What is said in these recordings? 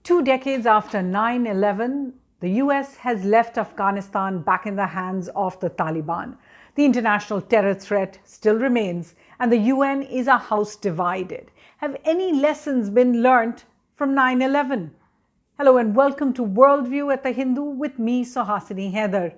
2 decades after 9/11, the US has left Afghanistan back in the hands of the Taliban. The international terror threat still remains, and the UN is a house divided. Have any lessons been learnt from 9/11? Hello and welcome to Worldview at the Hindu with me, Suhasini Haidar.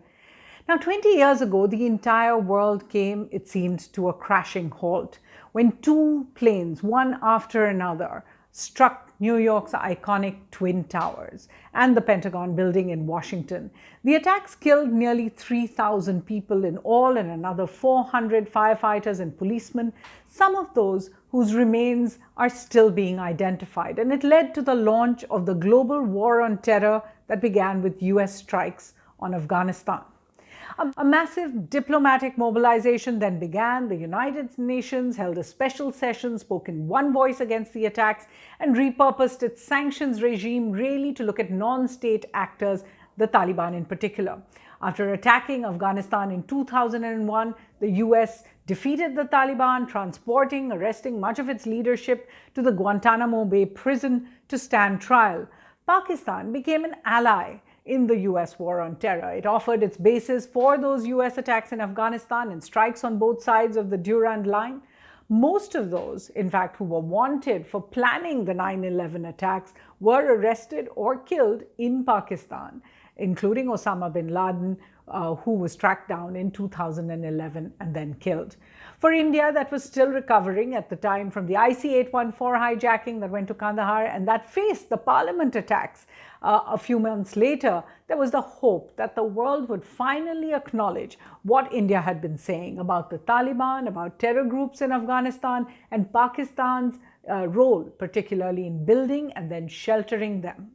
Now, 20 years ago, the entire world came, it seemed, to a crashing halt when two planes, one after another, struck New York's iconic Twin Towers and the Pentagon building in Washington. The attacks killed nearly 3,000 people in all and another 400 firefighters and policemen, some of those whose remains are still being identified. And it led to the launch of the global war on terror that began with US strikes on Afghanistan. A massive diplomatic mobilization then began. The United Nations held a special session, spoke in one voice against the attacks, and repurposed its sanctions regime really to look at non-state actors, the Taliban in particular. After attacking Afghanistan in 2001, the US defeated the Taliban, transporting, arresting much of its leadership to the Guantanamo Bay prison to stand trial. Pakistan became an ally in the US war on terror. It offered its bases for those US attacks in Afghanistan and strikes on both sides of the Durand Line. Most of those, in fact, who were wanted for planning the 9/11 attacks were arrested or killed in Pakistan, including Osama bin Laden, who was tracked down in 2011 and then killed. For India, that was still recovering at the time from the IC-814 hijacking that went to Kandahar and that faced the parliament attacks. A few months later, there was the hope that the world would finally acknowledge what India had been saying about the Taliban, about terror groups in Afghanistan, and Pakistan's role, particularly in building and then sheltering them.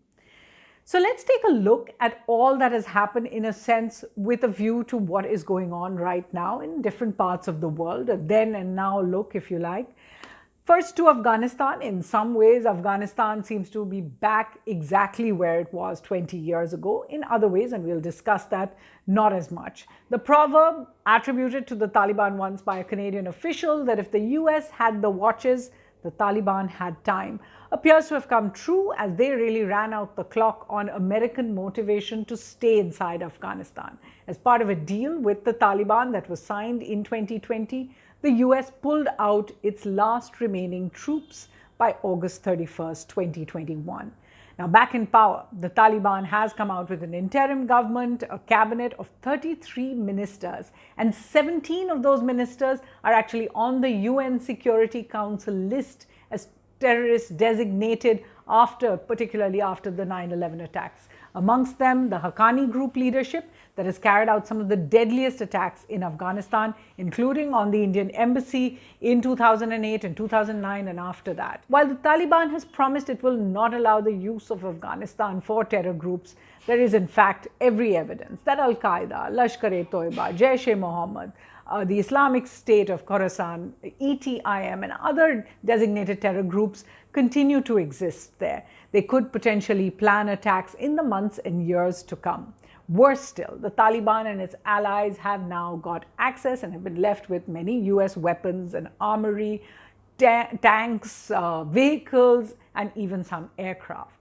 So let's take a look at all that has happened in a sense with a view to what is going on right now in different parts of the world, a then and now look, if you like. First to Afghanistan. In some ways, Afghanistan seems to be back exactly where it was 20 years ago. In other ways, and we'll discuss that, not as much. The proverb attributed to the Taliban once by a Canadian official that if the US had the watches, the Taliban had time, appears to have come true as they really ran out the clock on American motivation to stay inside Afghanistan. As part of a deal with the Taliban that was signed in 2020, the US pulled out its last remaining troops by August 31st, 2021. Now, back in power, the Taliban has come out with an interim government, a cabinet of 33 ministers, and 17 of those ministers are actually on the UN Security Council list as terrorists designated particularly after the 9/11 attacks. Amongst them, the Haqqani group leadership that has carried out some of the deadliest attacks in Afghanistan, including on the Indian embassy in 2008 and 2009 and after that. While the Taliban has promised it will not allow the use of Afghanistan for terror groups, there is in fact every evidence that Al-Qaeda, Lashkar-e-Toiba, Jaish-e-Mohammed, the Islamic State of Khorasan, ETIM, and other designated terror groups continue to exist there. They could potentially plan attacks in the months and years to come. Worse still, the Taliban and its allies have now got access and have been left with many US weapons and armory, tanks, vehicles, and even some aircraft.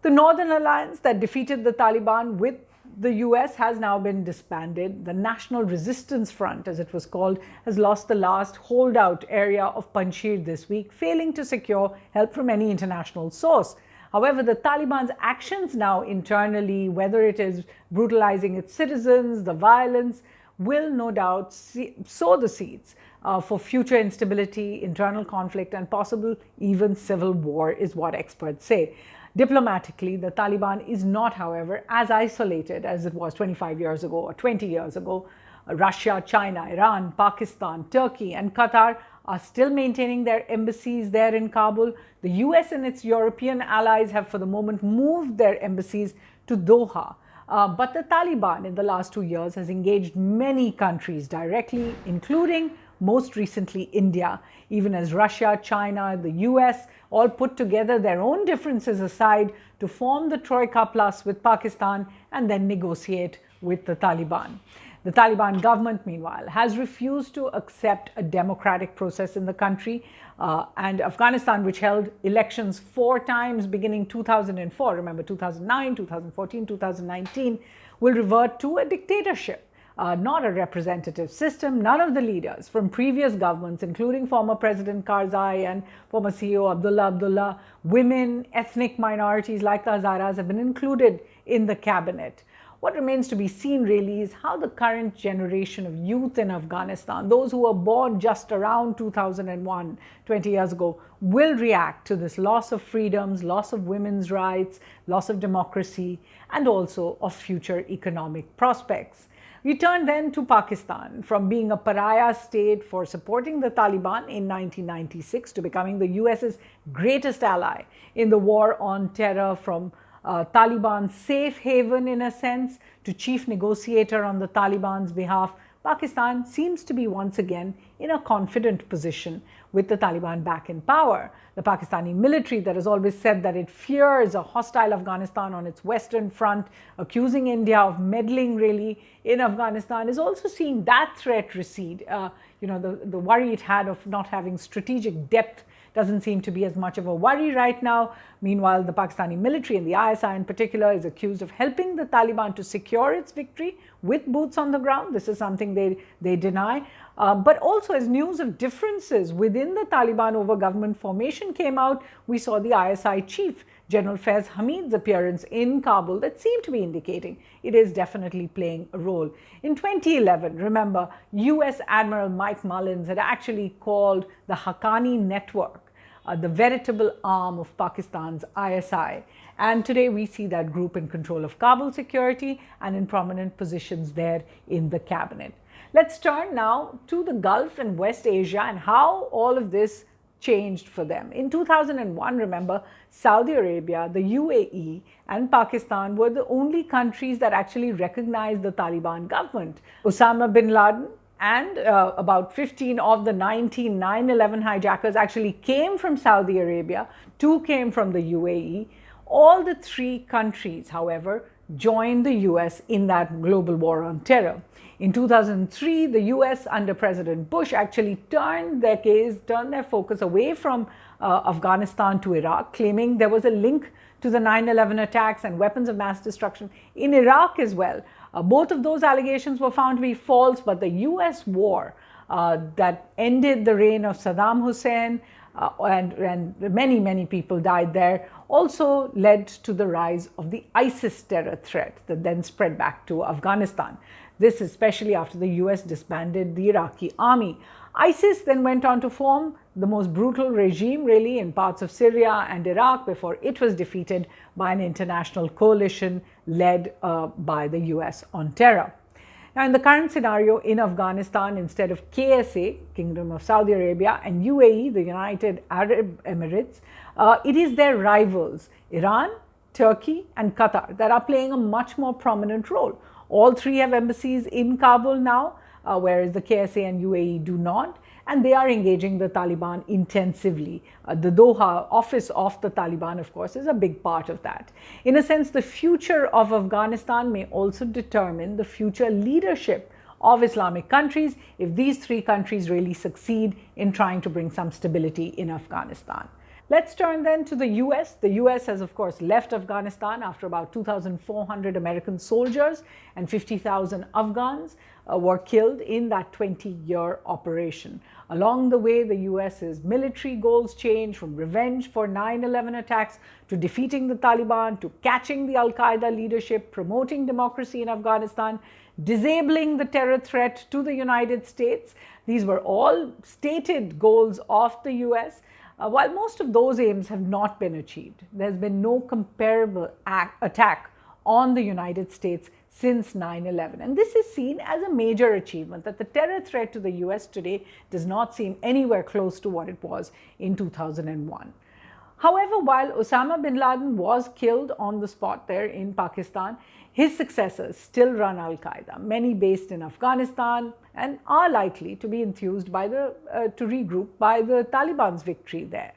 The Northern Alliance that defeated the Taliban with the US has now been disbanded. The National Resistance Front, as it was called, has lost the last holdout area of Panjshir this week, failing to secure help from any international source. However, the Taliban's actions now internally, whether it is brutalizing its citizens, the violence, will no doubt sow the seeds for future instability, internal conflict, and possible even civil war, is what experts say. Diplomatically, the Taliban is not, however, as isolated as it was 25 years ago or 20 years ago. Russia, China, Iran, Pakistan, Turkey, and Qatar are still maintaining their embassies there in Kabul. The US and its European allies have for the moment moved their embassies to Doha. But the Taliban in the last 2 years has engaged many countries directly, including most recently India, even as Russia, China, the US all put together their own differences aside to form the Troika Plus with Pakistan and then negotiate with the Taliban. The Taliban government, meanwhile, has refused to accept a democratic process in the country, and Afghanistan, which held elections 4 times beginning 2004, remember 2009, 2014, 2019, will revert to a dictatorship. Not a representative system. None of the leaders from previous governments, including former President Karzai and former CEO Abdullah, women, ethnic minorities like the Hazaras have been included in the cabinet. What remains to be seen really is how the current generation of youth in Afghanistan, those who were born just around 2001, 20 years ago, will react to this loss of freedoms, loss of women's rights, loss of democracy, and also of future economic prospects. We turn then to Pakistan, from being a pariah state for supporting the Taliban in 1996 to becoming the US's greatest ally in the war on terror, from Taliban's safe haven in a sense to chief negotiator on the Taliban's behalf. Pakistan seems to be once again in a confident position with the Taliban back in power. The Pakistani military, that has always said that it fears a hostile Afghanistan on its western front, accusing India of meddling really in Afghanistan, is also seeing that threat recede. The worry it had of not having strategic depth doesn't seem to be as much of a worry right now. Meanwhile, the Pakistani military and the ISI in particular is accused of helping the Taliban to secure its victory with boots on the ground. This is something they deny. But also, as news of differences within the Taliban over government formation came out, we saw the ISI chief, General Faiz Hamid's appearance in Kabul that seemed to be indicating it is definitely playing a role. In 2011, remember, US Admiral Mike Mullins had actually called the Haqqani network the veritable arm of Pakistan's ISI. And today we see that group in control of Kabul security and in prominent positions there in the cabinet. Let's turn now to the Gulf and West Asia and how all of this changed for them. In 2001, remember, Saudi Arabia, the UAE, and Pakistan were the only countries that actually recognized the Taliban government. Osama bin Laden and about 15 of the 19 9/11 hijackers actually came from Saudi Arabia, 2 came from the UAE. All the 3 countries, however, joined the US in that global war on terror. In 2003, the US under President Bush actually turned their focus away from Afghanistan to Iraq, claiming there was a link to the 9/11 attacks and weapons of mass destruction in Iraq as well. Both of those allegations were found to be false, but the US war that ended the reign of Saddam Hussein and many people died there, also led to the rise of the ISIS terror threat that then spread back to Afghanistan. This especially after the US disbanded the Iraqi army. ISIS then went on to form the most brutal regime really in parts of Syria and Iraq before it was defeated by an international coalition led by the US on terror. Now, in the current scenario in Afghanistan, instead of KSA, Kingdom of Saudi Arabia, and UAE, the United Arab Emirates, it is their rivals, Iran, Turkey, and Qatar, that are playing a much more prominent role. All 3 have embassies in Kabul now, whereas the KSA and UAE do not, and they are engaging the Taliban intensively. The Doha office of the Taliban, of course, is a big part of that. In a sense, the future of Afghanistan may also determine the future leadership of Islamic countries if these 3 countries really succeed in trying to bring some stability in Afghanistan. Let's turn then to the US. The US has, of course, left Afghanistan after about 2,400 American soldiers and 50,000 Afghans were killed in that 20-year operation. Along the way, the US's military goals changed from revenge for 9/11 attacks to defeating the Taliban, to catching the Al-Qaeda leadership, promoting democracy in Afghanistan, disabling the terror threat to the United States. These were all stated goals of the US. While most of those aims have not been achieved, there's been no comparable attack on the United States since 9/11. And this is seen as a major achievement, that the terror threat to the US today does not seem anywhere close to what it was in 2001. However, while Osama bin Laden was killed on the spot there in Pakistan, his successors still run Al-Qaeda, many based in Afghanistan, and are likely to be enthused by to regroup by the Taliban's victory there.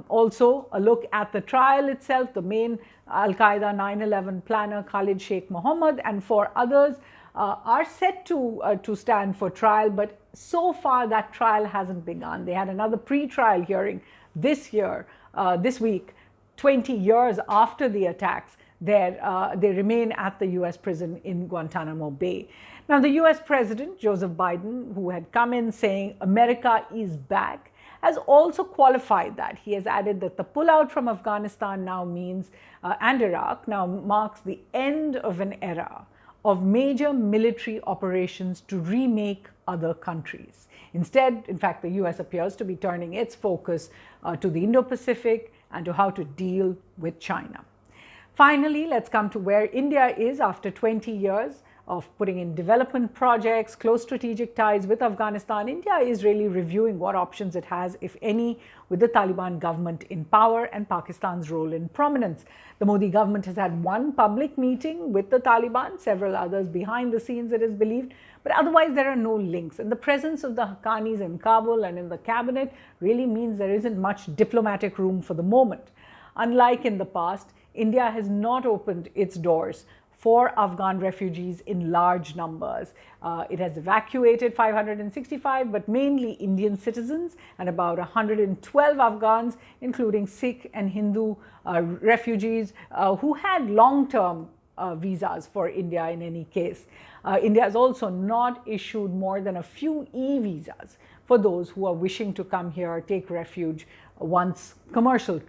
Also, a look at the trial itself, the main Al-Qaeda 9/11 planner Khalid Sheikh Mohammed and 4 others are set to stand for trial, but so far that trial hasn't begun. They had another pre-trial hearing this week, 20 years after the attacks. They remain at the US prison in Guantanamo Bay. Now, the US President, Joseph Biden, who had come in saying America is back, has also qualified that. He has added that the pullout from Afghanistan now means, and Iraq, now marks the end of an era of major military operations to remake other countries. Instead, in fact, the US appears to be turning its focus to the Indo-Pacific and to how to deal with China. Finally, let's come to where India is after 20 years of putting in development projects, close strategic ties with Afghanistan. India is really reviewing what options it has, if any, with the Taliban government in power and Pakistan's role in prominence. The Modi government has had one public meeting with the Taliban, several others behind the scenes, it is believed, but otherwise there are no links. And the presence of the Haqqanis in Kabul and in the cabinet really means there isn't much diplomatic room for the moment. Unlike in the past, India has not opened its doors for Afghan refugees in large numbers. It has evacuated 565, but mainly Indian citizens, and about 112 Afghans, including Sikh and Hindu refugees who had long-term visas for India in any case. India has also not issued more than a few e-visas for those who are wishing to come here, take refuge once commercial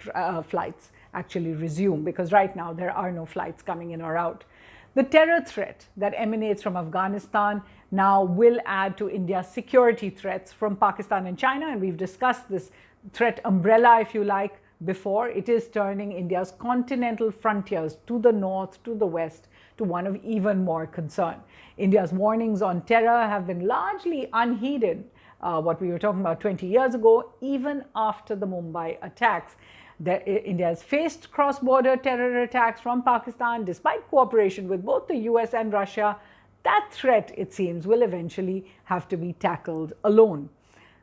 flights actually resume, because right now there are no flights coming in or out. The terror threat that emanates from Afghanistan now will add to India's security threats from Pakistan and China, and we've discussed this threat umbrella, if you like, before. It is turning India's continental frontiers to the north, to the west, to one of even more concern. India's warnings on terror have been largely unheeded, what we were talking about 20 years ago, even after the Mumbai attacks. India has faced cross-border terror attacks from Pakistan despite cooperation with both the US and Russia. That threat, it seems, will eventually have to be tackled alone.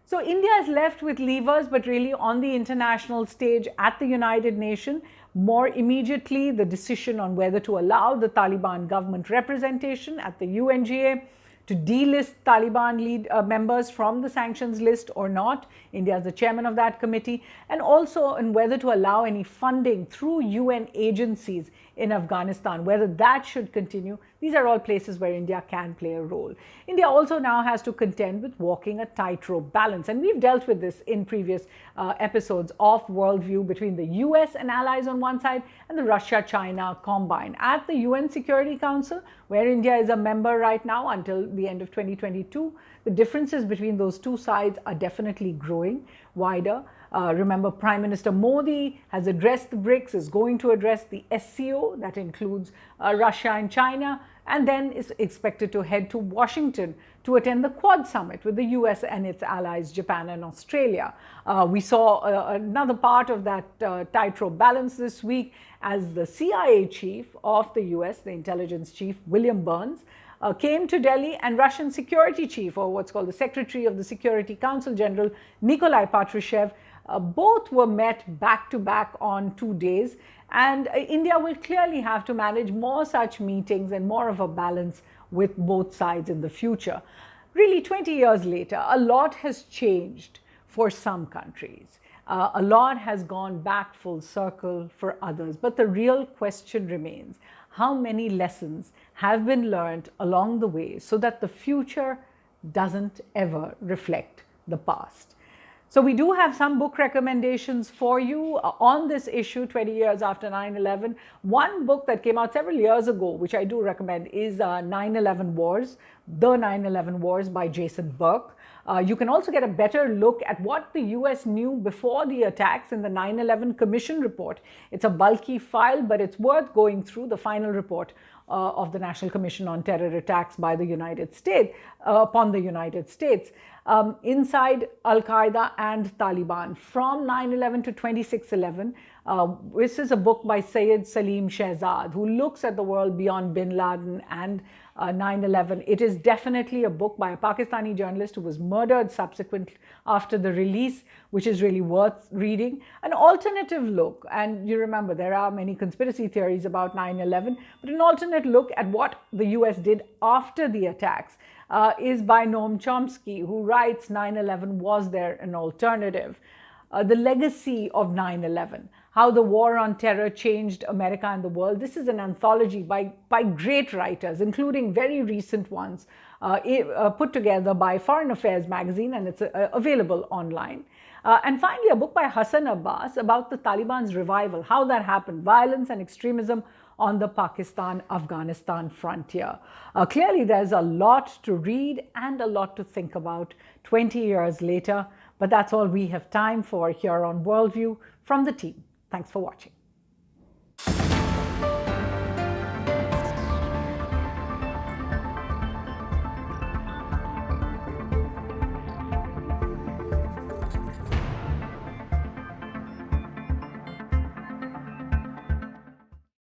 So India is left with levers, but really on the international stage at the United Nations. More immediately, the decision on whether to allow the Taliban government representation at the UNGA, to delist Taliban members from the sanctions list or not. India is the chairman of that committee, and also on whether to allow any funding through UN agencies in Afghanistan, whether that should continue. These are all places where India can play a role. India also now has to contend with walking a tightrope balance, and we've dealt with this in previous episodes of Worldview, between the US and allies on one side and the Russia-China combine. At the UN Security Council, where India is a member right now until the end of 2022, the differences between those two sides are definitely growing wider. Remember, Prime Minister Modi has addressed the BRICS, is going to address the SCO, that includes Russia and China, and then is expected to head to Washington to attend the Quad Summit with the US and its allies, Japan and Australia. We saw another part of that tightrope balance this week as the CIA chief of the US, the intelligence chief, William Burns, came to Delhi, and Russian security chief, or what's called the Secretary of the Security Council General, Nikolai Patrushev, both were met back to back on 2 days. And India will clearly have to manage more such meetings and more of a balance with both sides in the future. Really, 20 years later, a lot has changed for some countries. A lot has gone back full circle for others. But the real question remains, how many lessons have been learned along the way so that the future doesn't ever reflect the past? So we do have some book recommendations for you on this issue, 20 years after 9/11. One book that came out several years ago, which I do recommend, is 9/11 Wars, The 9/11 Wars by Jason Burke. You can also get a better look at what the US knew before the attacks in the 9/11 Commission report. It's a bulky file, but it's worth going through the final report of the National Commission on Terror Attacks by the United States, upon the United States. Inside Al-Qaeda and Taliban from 9/11 to 26/11. This is a book by Syed Salim Shehzad, who looks at the world beyond bin Laden and 9/11. It is definitely a book by a Pakistani journalist who was murdered subsequently after the release, which is really worth reading. An alternative look, and you remember there are many conspiracy theories about 9/11, but an alternate look at what the US did after the attacks is by Noam Chomsky, who writes 9/11 was there an alternative? The legacy of 9/11, how the war on terror changed America and the world. This is an anthology by great writers, including very recent ones, put together by Foreign Affairs magazine, and it's available online. And finally, a book by Hassan Abbas about the Taliban's revival, how that happened, violence and extremism on the Pakistan-Afghanistan frontier. Clearly, there's a lot to read and a lot to think about 20 years later, but that's all we have time for here on Worldview from the team. Thanks for watching.